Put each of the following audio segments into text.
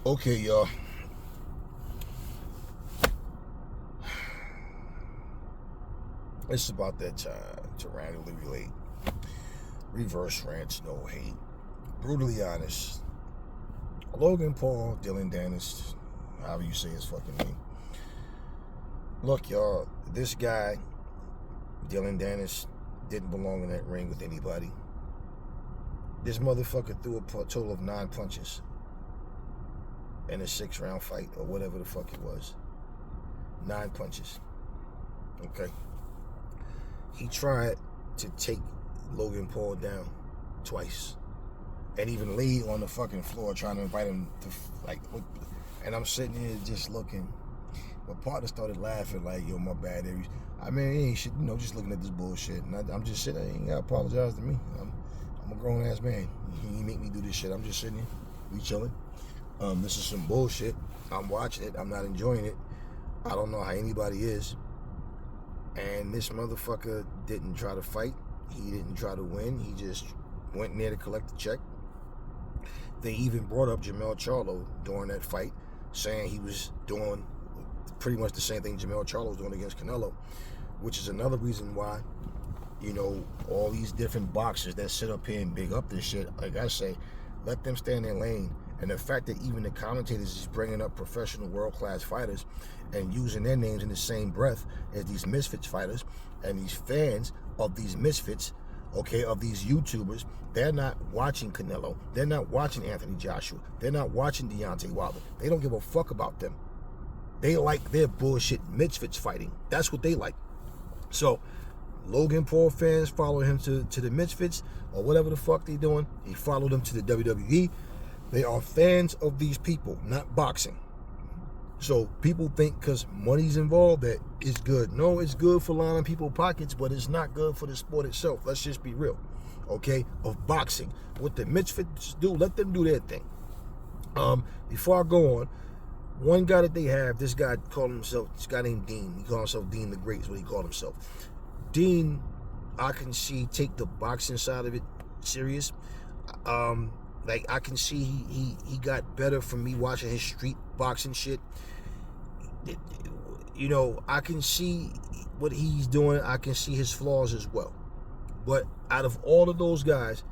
Okay, y'all. It's about that time to randomly relate. Reverse rants, no hate. Brutally honest. Logan Paul, Dillon Dannis, however you say his fucking name. Look, y'all, this guy, Dillon Dannis, didn't belong in that ring with anybody. This motherfucker threw a total of 9 punches in a 6-round fight, or whatever the fuck it was. 9 punches. Okay. He tried to take Logan Paul down twice, and even laid on the fucking floor trying to invite him to and I'm sitting here just looking. My partner started laughing like, yo, my bad. I mean, he ain't shit, just looking at this bullshit. And I'm just sitting there, he ain't gotta apologize to me. I'm a grown ass man. He ain't make me do this shit. I'm just sitting here, we chilling. This is some bullshit. I'm watching it. I'm not enjoying it. I don't know how anybody is. And this motherfucker didn't try to fight. He didn't try to win. He just went in there to collect the check. They even brought up Jermell Charlo during that fight, saying he was doing pretty much the same thing Jermell Charlo was doing against Canelo, which is another reason why, all these different boxers that sit up here and big up this shit, like I say, let them stay in their lane. And the fact that even the commentators is bringing up professional world-class fighters and using their names in the same breath as these misfits fighters, and these fans of these misfits, okay, of these YouTubers, they're not watching Canelo. They're not watching Anthony Joshua. They're not watching Deontay Wilder. They don't give a fuck about them. They like their bullshit misfits fighting. That's what they like. So Logan Paul fans follow him to the misfits or whatever the fuck they doing. He followed them to the WWE. They are fans of these people, not boxing. So people think because money's involved that it's good. No, it's good for lining people's pockets, but it's not good for the sport itself. Let's just be real, okay? Of boxing. What the misfits do, let them do their thing. Before I go on, one guy that they have, this guy named Dean. He called himself Dean the Great is what he called himself. Dean, I can see take the boxing side of it serious. Like I can see he got better from me watching his street boxing shit. I can see what he's doing. I can see his flaws as well. But out of all of those guys,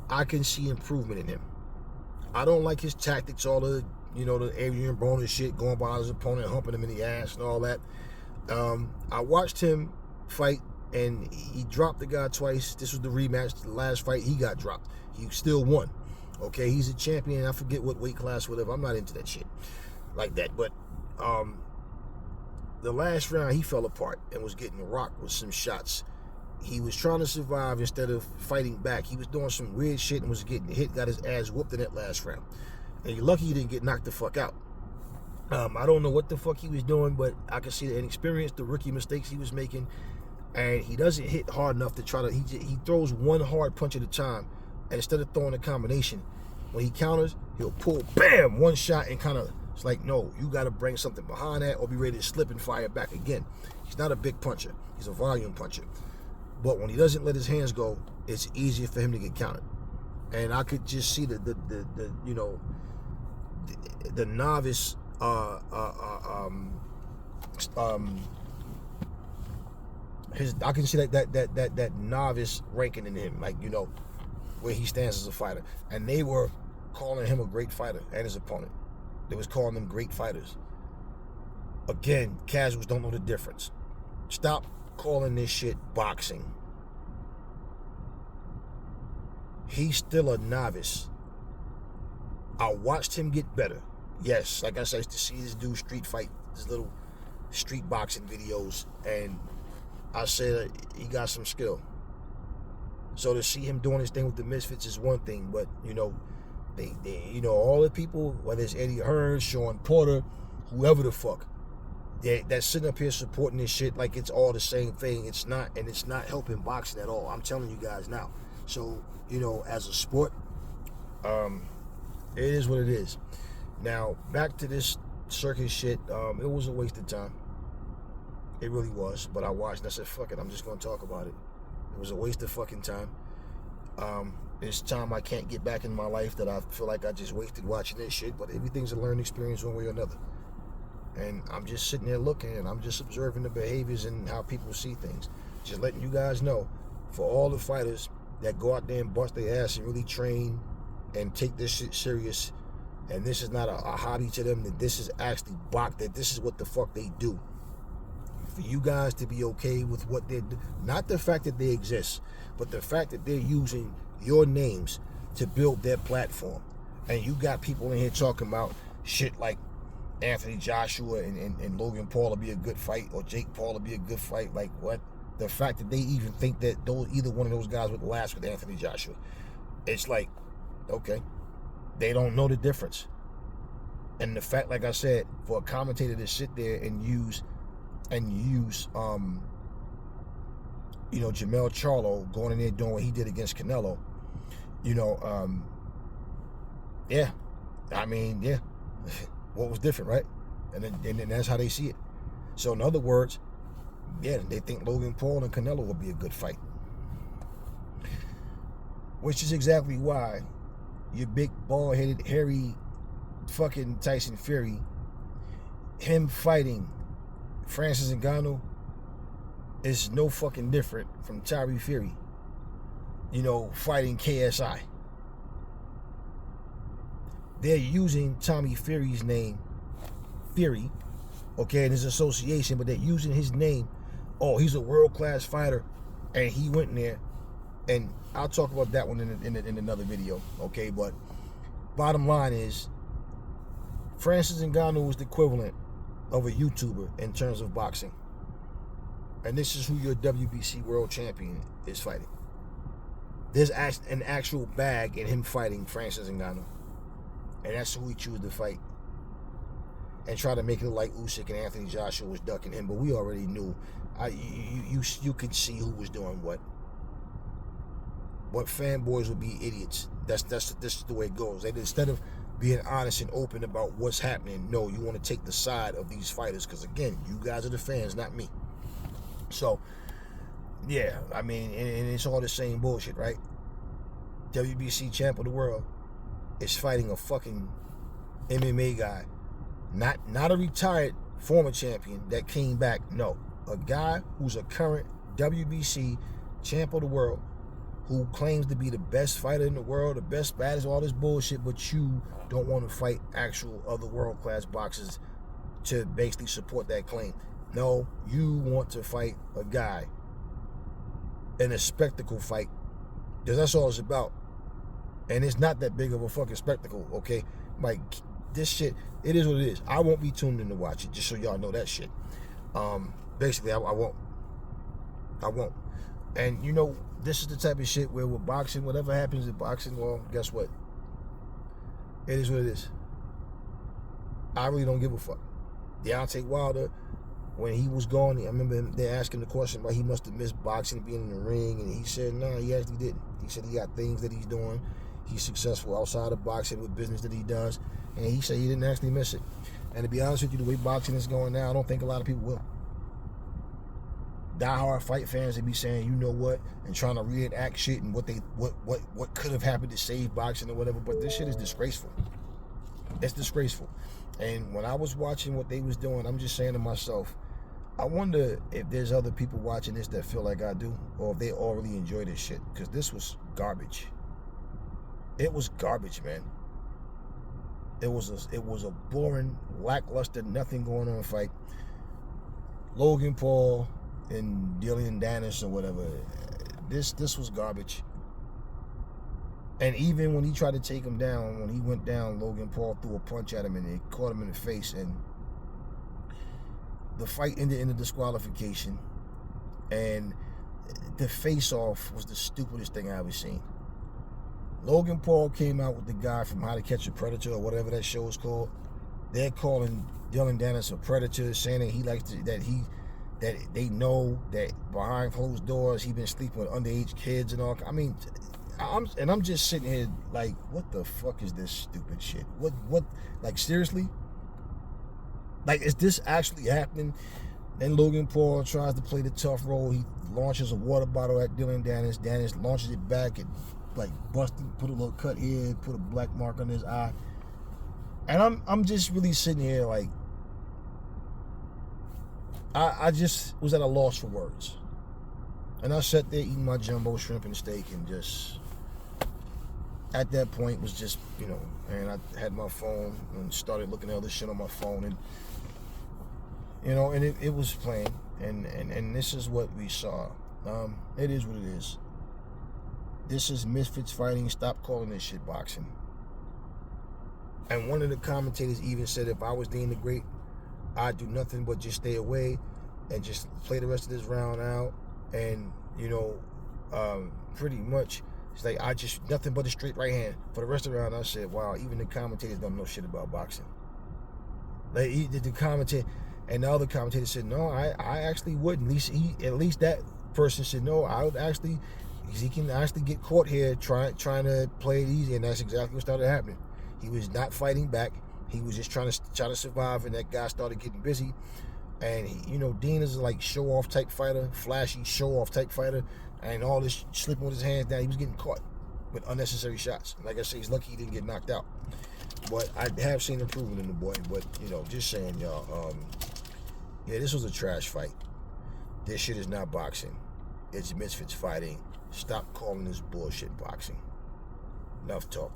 I can see improvement in him. I don't like his tactics, all the the Adrian Broner shit, going by his opponent, humping him in the ass and all that. I watched him fight, and he dropped the guy twice. This was the rematch. The last fight, he got dropped. He still won. Okay, he's a champion. I forget what weight class, whatever. I'm not into that shit like that. But the last round, he fell apart and was getting rocked with some shots. He was trying to survive instead of fighting back. He was doing some weird shit and was getting hit, got his ass whooped in that last round. And you're lucky he didn't get knocked the fuck out. I don't know what the fuck he was doing, but I can see the inexperience, the rookie mistakes he was making. And he doesn't hit hard enough to try to, he throws one hard punch at a time. And instead of throwing a combination, when he counters, he'll pull, bam, one shot and kind of, it's like, no, you got to bring something behind that or be ready to slip and fire back again. He's not a big puncher. He's a volume puncher. But when he doesn't let his hands go, it's easier for him to get countered. And I could just see the novice, I can see that novice ranking in him, like, where he stands as a fighter. And they were calling him a great fighter, and his opponent. They was calling them great fighters. Again, casuals don't know the difference. Stop calling this shit boxing. He's still a novice. I watched him get better. Yes, like I said, I used to see this dude street fight, his little street boxing videos, and I said he got some skill. So to see him doing his thing with the misfits is one thing, but they all the people, whether it's Eddie Hearn, Sean Porter, whoever the fuck, that's sitting up here supporting this shit like it's all the same thing. It's not, and it's not helping boxing at all. I'm telling you guys now. So as a sport, it is what it is. Now back to this circus shit. It was a waste of time. It really was. But I watched and I said, fuck it, I'm just gonna talk about it. It was a waste of fucking time. It's time I can't get back in my life that I feel like I just wasted watching this shit, but everything's a learning experience one way or another. And I'm just sitting there looking, and I'm just observing the behaviors and how people see things. Just letting you guys know, for all the fighters that go out there and bust their ass and really train and take this shit serious, and this is not a hobby to them, that this is actually that this is what the fuck they do. For you guys to be okay with what they're doing, not the fact that they exist, but the fact that they're using your names to build their platform. And you got people in here talking about shit like Anthony Joshua and Logan Paul will be a good fight, or Jake Paul will be a good fight. Like, what? The fact that they even think that either one of those guys would last with Anthony Joshua. It's like, okay, they don't know the difference. And the fact, like I said, for a commentator to sit there and use Jamel Charlo going in there doing what he did against Canelo, yeah, I mean, yeah, what was different, right? And then that's how they see it. So in other words, yeah, they think Logan Paul and Canelo will be a good fight, which is exactly why your big bald-headed, hairy, fucking Tyson Fury, him fighting Francis Ngannou is no fucking different from Tyson Fury, fighting KSI. They're using Tommy Fury's name, Fury, okay, in his association, but they're using his name. Oh, he's a world-class fighter, and he went in there, and I'll talk about that one in another video, okay? But bottom line is, Francis Ngannou was the equivalent of a YouTuber in terms of boxing, and this is who your WBC world champion is fighting. There's an actual bag in him fighting Francis Ngannou, and that's who he chose to fight. And try to make it look like Usyk and Anthony Joshua was ducking him, but we already knew. You could see who was doing what. But fanboys would be idiots. This is the way it goes. Instead of being honest and open about what's happening, no, you want to take the side of these fighters, because again, you guys are the fans, not me. So, yeah, I mean, and it's all the same bullshit, right? WBC champ of the world is fighting a fucking MMA guy. Not a retired former champion that came back. No, a guy who's a current WBC champ of the world, who claims to be the best fighter in the world, the best, baddest, all this bullshit, but you don't want to fight actual other world-class boxers to basically support that claim. No, you want to fight a guy in a spectacle fight, because that's all it's about. And it's not that big of a fucking spectacle, okay? Like, this shit, it is what it is. I won't be tuned in to watch it, just so y'all know that shit. Basically, I won't. And this is the type of shit where with boxing, whatever happens in boxing, well, guess what? It is what it is. I really don't give a fuck. Deontay Wilder, when he was gone, I remember they asking the question about he must have missed boxing, being in the ring, and he said, no, he actually didn't. He said he got things that he's doing. He's successful outside of boxing with business that he does, and he said he didn't actually miss it. And to be honest with you, the way boxing is going now, I don't think a lot of people will. Die-hard fight fans, they be saying, you know what, and trying to reenact shit and what could have happened to save boxing or whatever, but this shit is disgraceful. It's disgraceful. And when I was watching what they was doing, I'm just saying to myself, I wonder if there's other people watching this that feel like I do, or if they all really enjoy this shit, because this was garbage. It was garbage, man. It was a boring, lackluster, nothing going on fight. Logan Paul and Dillon Dannis or whatever. This was garbage. And even when he tried to take him down, when he went down, Logan Paul threw a punch at him and it caught him in the face, and the fight ended in a disqualification. And the face-off was the stupidest thing I ever seen. Logan Paul came out with the guy from How to Catch a Predator or whatever that show is called. They're calling Dillon Dannis a predator, saying that he likes to, that they know that behind closed doors he been sleeping with underage kids and all. I mean, I'm just sitting here like, what the fuck is this stupid shit? What? Like, seriously? Like, is this actually happening? Then Logan Paul tries to play the tough role. He launches a water bottle at Dillon Dannis. Dannis launches it back and like busted, put a little cut here, put a black mark on his eye. And I'm just really sitting here like, I just was at a loss for words. And I sat there eating my jumbo shrimp and steak and just, at that point was just, and I had my phone and started looking at other shit on my phone, and and it was playing, and this is what we saw. It is what it is. This is misfits fighting. Stop calling this shit boxing. And one of the commentators even said, if I was Dean the Great, I'd do nothing but just stay away and just play the rest of this round out. And pretty much it's like, I just nothing but a straight right hand for the rest of the round. I said, wow, even the commentators don't know shit about boxing. Like the commentator and the other commentator said, no, I actually wouldn't. At least that person said, no, I would actually, because he can actually get caught here trying to play it easy, and that's exactly what started happening. He was not fighting back. He was just trying to survive, and that guy started getting busy. And Dean is like show-off type fighter, flashy show-off type fighter, and all this slipping with his hands down. He was getting caught with unnecessary shots. Like I say, he's lucky he didn't get knocked out. But I have seen improvement in the boy. But just saying, y'all. Yeah, this was a trash fight. This shit is not boxing. It's misfits fighting. Stop calling this bullshit boxing. Enough talk.